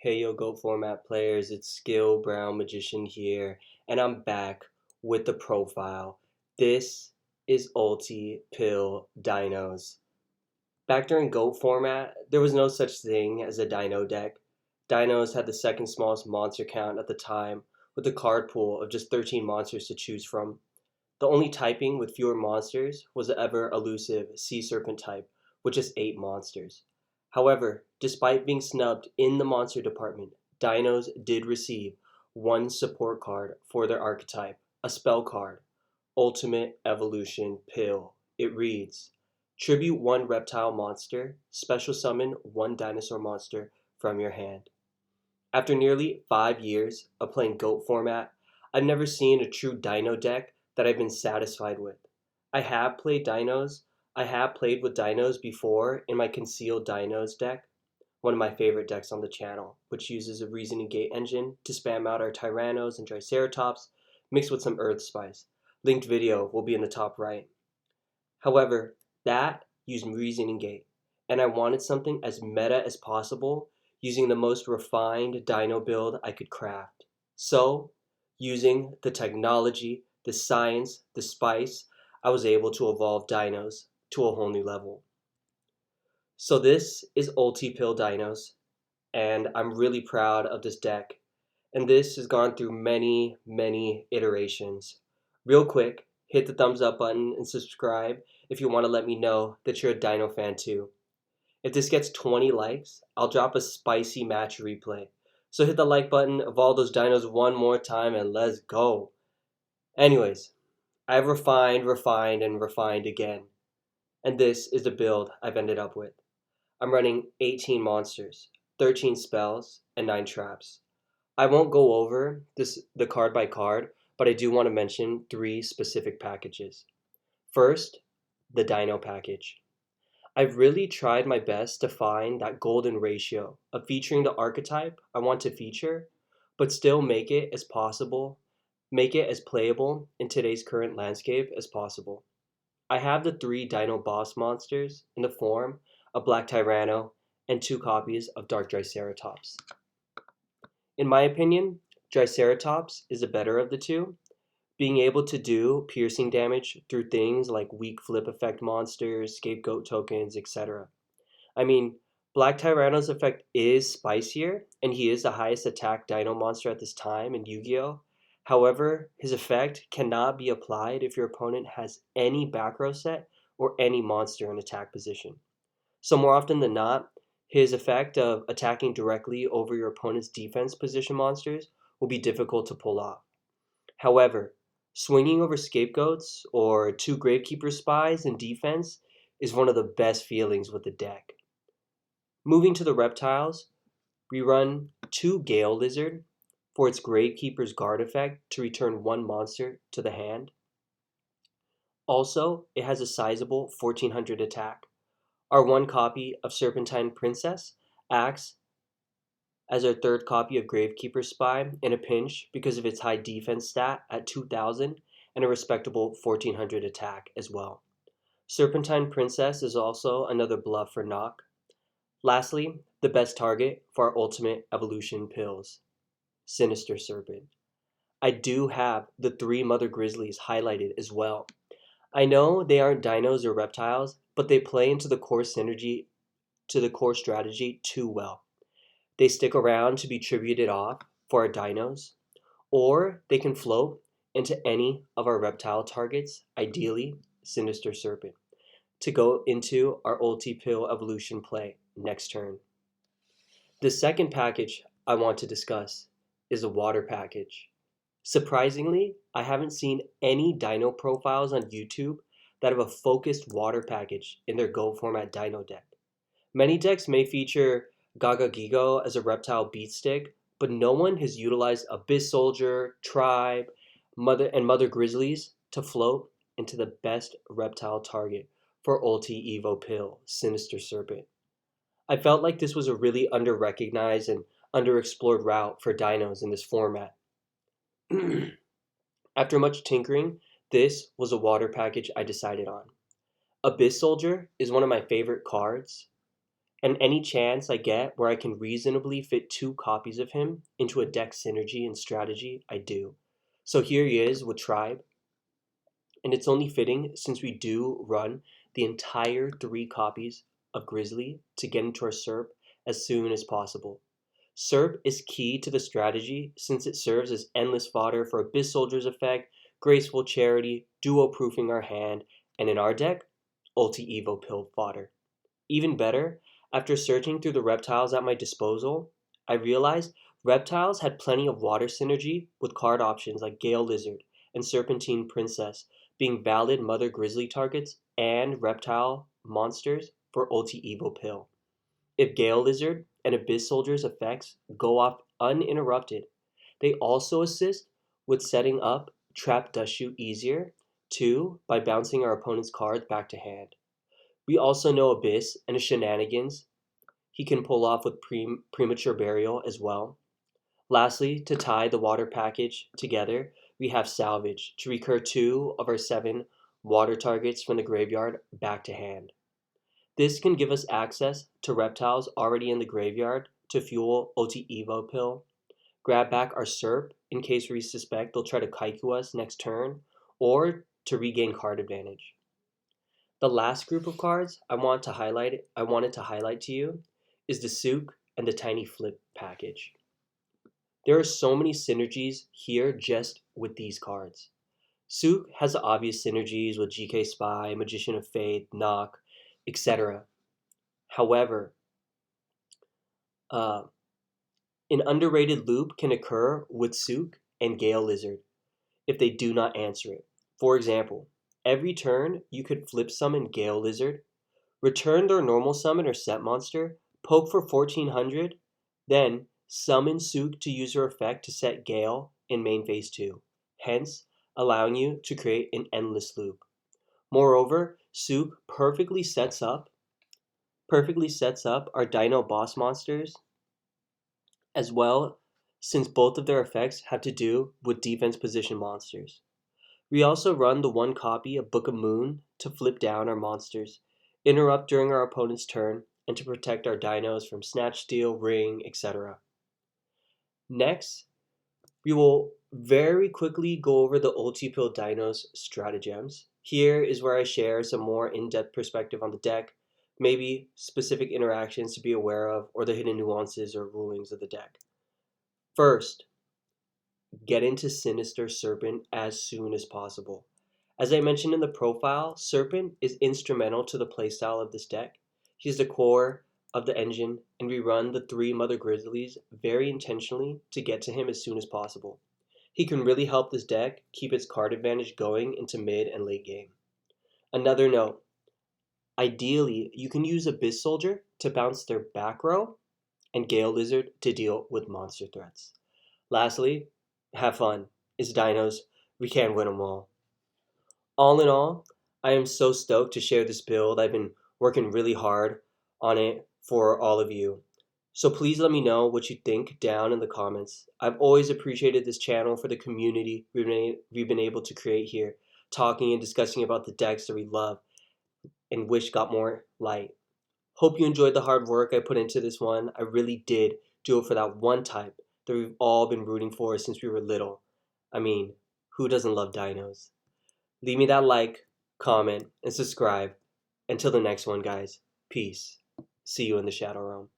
Hey yo, Go Format players, it's Skill Brown Magician here, and I'm back with the profile. This is Ulti Pill Dinos. Back during GOAT format, there was no such thing as a Dino deck. Dinos had the second smallest monster count at the time, with a card pool of just 13 monsters to choose from. The only typing with fewer monsters was the ever elusive Sea Serpent type, with just 8 monsters. However, despite being snubbed in the monster department, Dinos did receive one support card for their archetype, a spell card, Ultimate Evolution Pill. It reads, tribute one reptile monster, special summon one dinosaur monster from your hand. After nearly 5 years of playing GOAT format, I've never seen a true Dino deck that I've been satisfied with. I have played Dinos. I have played with Dinos before in my Concealed Dinos deck, one of my favorite decks on the channel, which uses a Reasoning Gate engine to spam out our Tyrannos and Triceratops mixed with some Earth Spice. Linked video will be in the top right. However, that used Reasoning Gate, and I wanted something as meta as possible using the most refined Dino build I could craft. So, using the technology, the science, the spice, I was able to evolve Dinos to a whole new level. So this is Ulti Pill Dinos, and I'm really proud of this deck. And this has gone through many, many iterations. Real quick, hit the thumbs up button and subscribe if you want to let me know that you're a Dino fan too. If this gets 20 likes, I'll drop a spicy match replay. So hit the like button of all those dinos one more time and let's go. Anyways, I've refined, and refined again. And this is the build I've ended up with. I'm running 18 monsters, 13 spells, and 9 traps. I won't go over the card by card, but I do want to mention 3 specific packages. First, the Dino package. I've really tried my best to find that golden ratio of featuring the archetype I want to feature, but still make it as playable in today's current landscape as possible. I have the 3 Dino boss monsters in the form of Black Tyranno and 2 copies of Dark Triceratops. In my opinion, Triceratops is the better of the two, being able to do piercing damage through things like weak flip effect monsters, scapegoat tokens, etc. I mean, Black Tyranno's effect is spicier, and he is the highest attack dino monster at this time in Yu-Gi-Oh! However, his effect cannot be applied if your opponent has any back row set or any monster in attack position. So more often than not, his effect of attacking directly over your opponent's defense position monsters will be difficult to pull off. However, swinging over scapegoats or 2 Gravekeeper spies in defense is one of the best feelings with the deck. Moving to the reptiles, we run 2 Gale Lizard for its Gravekeeper's guard effect to return 1 monster to the hand. Also, it has a sizable 1400 attack. Our 1 copy of Serpentine Princess acts as our 3rd copy of Gravekeeper Spy in a pinch because of its high defense stat at 2000 and a respectable 1400 attack as well. Serpentine Princess is also another bluff for knock. Lastly, the best target for our ultimate evolution pills, Sinister Serpent. I do have the 3 Mother Grizzlies highlighted as well. I know they aren't dinos or reptiles, but they play into the core strategy too well. They stick around to be tributed off for our dinos, or they can float into any of our reptile targets, ideally Sinister Serpent, to go into our Ulti Pill evolution play next turn. The second package I want to discuss is the water package. Surprisingly, I haven't seen any dino profiles on YouTube that have a focused water package in their Go format dino deck. Many decks may feature Gaga Gigo as a reptile beat stick, but no one has utilized Abyss Soldier, Tribe, Mother Grizzlies to float into the best reptile target for Ulti Evo Pill, Sinister Serpent. I felt like this was a really under-recognized and underexplored route for dinos in this format. After much tinkering, this was a water package I decided on. Abyss Soldier is one of my favorite cards, And any chance I get where I can reasonably fit 2 copies of him into a deck synergy and strategy, I do. So here he is with Tribe, and it's only fitting since we do run the entire 3 copies of Grizzly to get into our SERP as soon as possible. SERP is key to the strategy since it serves as endless fodder for Abyss Soldier's effect, Graceful Charity, duo proofing our hand, and in our deck, Ulti Evo Pill fodder. Even better, after searching through the reptiles at my disposal, I realized reptiles had plenty of water synergy with card options like Gale Lizard and Serpentine Princess being valid Mother Grizzly targets and reptile monsters for Ulti Evo Pill. If Gale Lizard and Abyss Soldier's effects go off uninterrupted, they also assist with setting up Trap Dushu easier, too, by bouncing our opponent's cards back to hand. We also know Abyss and his shenanigans he can pull off with premature burial as well. Lastly, to tie the water package together, we have Salvage to recur 2 of our 7 water targets from the graveyard back to hand. This can give us access to reptiles already in the graveyard to fuel Ulti Evo Pill, grab back our SERP in case we suspect they'll try to Kaiku us next turn, or to regain card advantage. The last group of cards I wanted to highlight to you is the Souk and the Tiny Flip package. There are so many synergies here just with these cards. Souk has the obvious synergies with GK Spy, Magician of Faith, Knock, etc. However, an underrated loop can occur with Souk and Gale Lizard if they do not answer it. For example, every turn you could flip summon Gale Lizard, return their normal summon or set monster, poke for 1400, then summon Souk to use her effect to set Gale in main phase 2, hence allowing you to create an endless loop. Moreover, Souk perfectly sets up our Dino boss monsters as well, since both of their effects have to do with defense position monsters. We also run the 1 copy of Book of Moon to flip down our monsters, interrupt during our opponent's turn, and to protect our dinos from Snatch Steal, Ring, etc. Next, we will very quickly go over the Ulti-Pill Dinos stratagems. Here is where I share some more in-depth perspective on the deck, maybe specific interactions to be aware of, or the hidden nuances or rulings of the deck. First, get into Sinister Serpent as soon as possible. As I mentioned in the profile, Serpent is instrumental to the playstyle of this deck. He's the core of the engine, and we run the 3 Mother Grizzlies very intentionally to get to him as soon as possible. He can really help this deck keep its card advantage going into mid and late game. Another note, ideally, you can use Abyss Soldier to bounce their back row and Gale Lizard to deal with monster threats. Lastly, have fun. It's dinos. We can't win them all. All in all, I am so stoked to share this build. I've been working really hard on it for all of you. So please let me know what you think down in the comments. I've always appreciated this channel for the community we've been able to create here, talking and discussing about the decks that we love and wish got more light. Hope you enjoyed the hard work I put into this one. I really did do it for that one type that we've all been rooting for since we were little. I mean, who doesn't love dinos? Leave me that like, comment, and subscribe. Until the next one, guys. Peace. See you in the Shadow Realm.